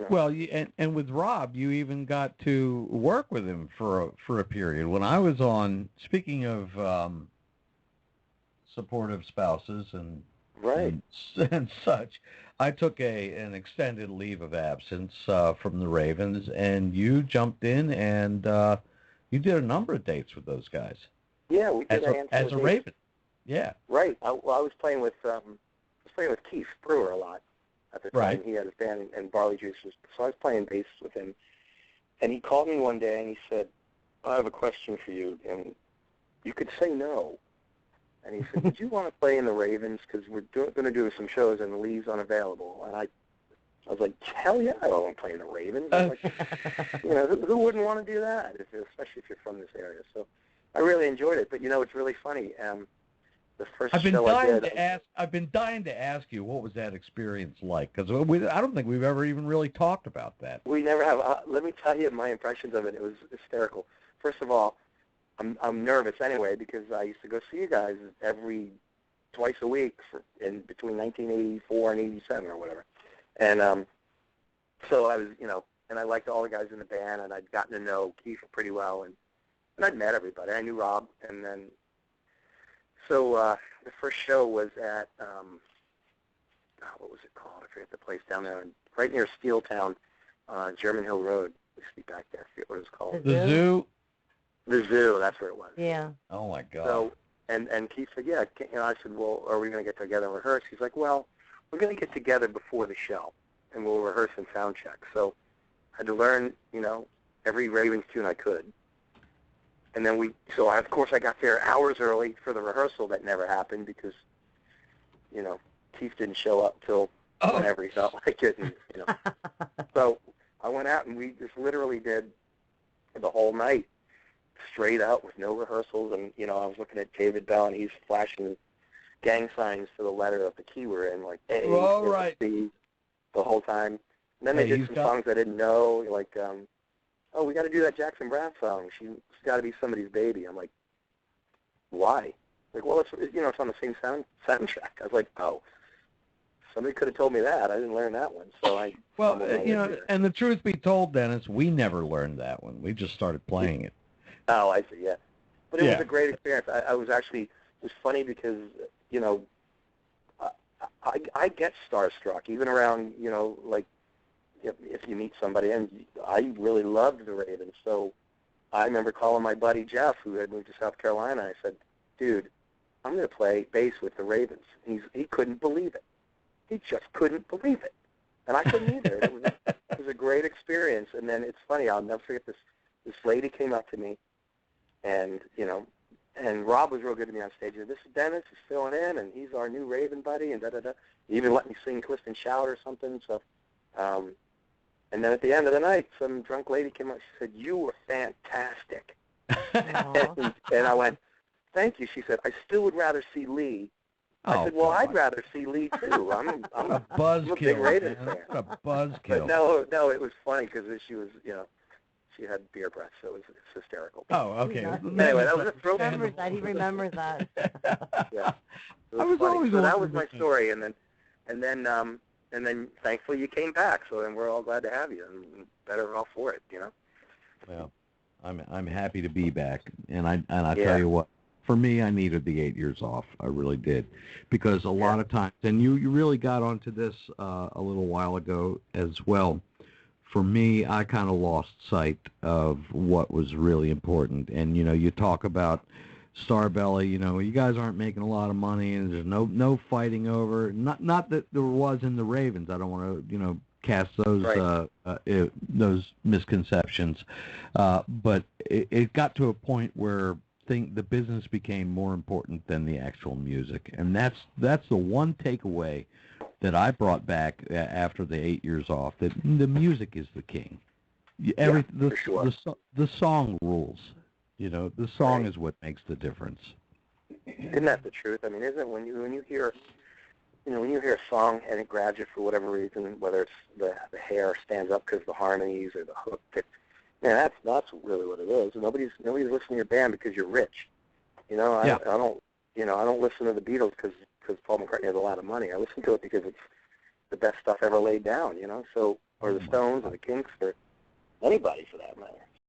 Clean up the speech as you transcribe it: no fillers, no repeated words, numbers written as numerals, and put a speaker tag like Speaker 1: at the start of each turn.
Speaker 1: Well, and with Rob, you even got to work with him for a period. When I was on, speaking of supportive spouses
Speaker 2: Right.
Speaker 1: and such, I took an extended leave of absence from the Ravens, and you jumped in and you did a number of dates with those guys
Speaker 2: Yeah, we did a handful
Speaker 1: as
Speaker 2: of
Speaker 1: a
Speaker 2: dates.
Speaker 1: Raven. Yeah.
Speaker 2: Right. I was playing with Keith Brewer a lot at the time.
Speaker 1: Right.
Speaker 2: He had his band and Barley Juices, so I was playing bass with him. And he called me one day and he said, "I have a question for you," and you could say no. And he said, "Would you want to play in the Ravens? Because we're going to do some shows and Lee's unavailable." And I was like, "Hell yeah, I don't want to play in the Ravens." I was like, who wouldn't want to do that, especially if you're from this area? So I really enjoyed it. But it's really funny. The first show I did.
Speaker 1: I've been dying to ask you, what was that experience like? Because I don't think we've ever even really talked about that.
Speaker 2: We never have. Let me tell you my impressions of it. It was hysterical. First of all, I'm nervous anyway because I used to go see you guys twice a week in between 1984 and 87 or whatever. And so I was, and I liked all the guys in the band, and I'd gotten to know Keith pretty well, and I'd met everybody. I knew Rob, and then so the first show was at what was it called? I forget the place down there, right near Steeltown, German Hill Road. We used to be back there. I forget what it was called.
Speaker 1: The Zoo.
Speaker 2: The Zoo, that's where it was.
Speaker 3: Yeah.
Speaker 1: Oh my God.
Speaker 2: So, and Keith said, yeah. I said, well, are we going to get together and rehearse? He's like, well, we're going to get together before the show, and we'll rehearse and sound check. So I had to learn, every Ravens tune I could. And then of course I got there hours early for the rehearsal. That never happened because, Keith didn't show up till whenever he felt like it. And, So I went out and we just literally did the whole night straight out with no rehearsals. And, I was looking at David Bell and he's flashing gang signs to the letter of the key we're in, like A,
Speaker 1: right.
Speaker 2: C, the whole time. And then they did some songs I didn't know, like, we got to do that Jackson Browne song. She's got to be somebody's baby. I'm like, why? Like, well, it's on the same soundtrack. I was like, oh, somebody could have told me that. I didn't learn that one. So
Speaker 1: and the truth be told, Dennis, we never learned that one. We just started playing it.
Speaker 2: Oh, I see, yeah. But it was a great experience. I was actually, it was funny because, I get starstruck, even around, like, if you meet somebody, and I really loved the Ravens. So I remember calling my buddy Jeff, who had moved to South Carolina. I said, dude, I'm going to play bass with the Ravens. He couldn't believe it. He just couldn't believe it. And I couldn't either. It was a great experience. And then it's funny, I'll never forget this. This lady came up to me, and, and Rob was real good to me on stage. He said, this is Dennis, he's filling in, and he's our new Raven buddy, and da-da-da. He even let me sing Twist and Shout or something. So, and then at the end of the night, some drunk lady came up. She said, you were fantastic. and I went, thank you. She said, I still would rather see Lee. I said, well, I'd rather see Lee, too. I'm a big Ravens fan.
Speaker 1: What a buzzkill.
Speaker 2: But no, it was funny because she was, she had beer breath, so it's hysterical.
Speaker 1: Oh, okay.
Speaker 2: Anyway, that was a throw.
Speaker 3: He remembers that.
Speaker 2: Yeah. So that was my story, and then thankfully you came back. So then we're all glad to have you, and better off for it,
Speaker 1: Well, I'm happy to be back, and I tell you what, for me, I needed the 8 years off. I really did, because a lot of times, and you really got onto this a little while ago as well. For me, I kind of lost sight of what was really important. And, you talk about Starbelly, you guys aren't making a lot of money, and there's no fighting over. Not that there was in the Ravens. I don't want to, cast those misconceptions. But it got to a point where the business became more important than the actual music. And that's the one takeaway that I brought back after the 8 years off, that the music is the king.
Speaker 2: For sure.
Speaker 1: The song rules. The song is what makes the difference.
Speaker 2: Isn't that the truth? I mean, isn't when you hear, when you hear a song and it grabs you for whatever reason, whether it's the hair stands up because of the harmonies or the hook, that's really what it is. Nobody's listening to your band because you're rich. I don't listen to the Beatles because Paul McCartney has a lot of money. I listen to it because it's the best stuff ever laid down, So or the Stones or the Kinks or anybody for that matter.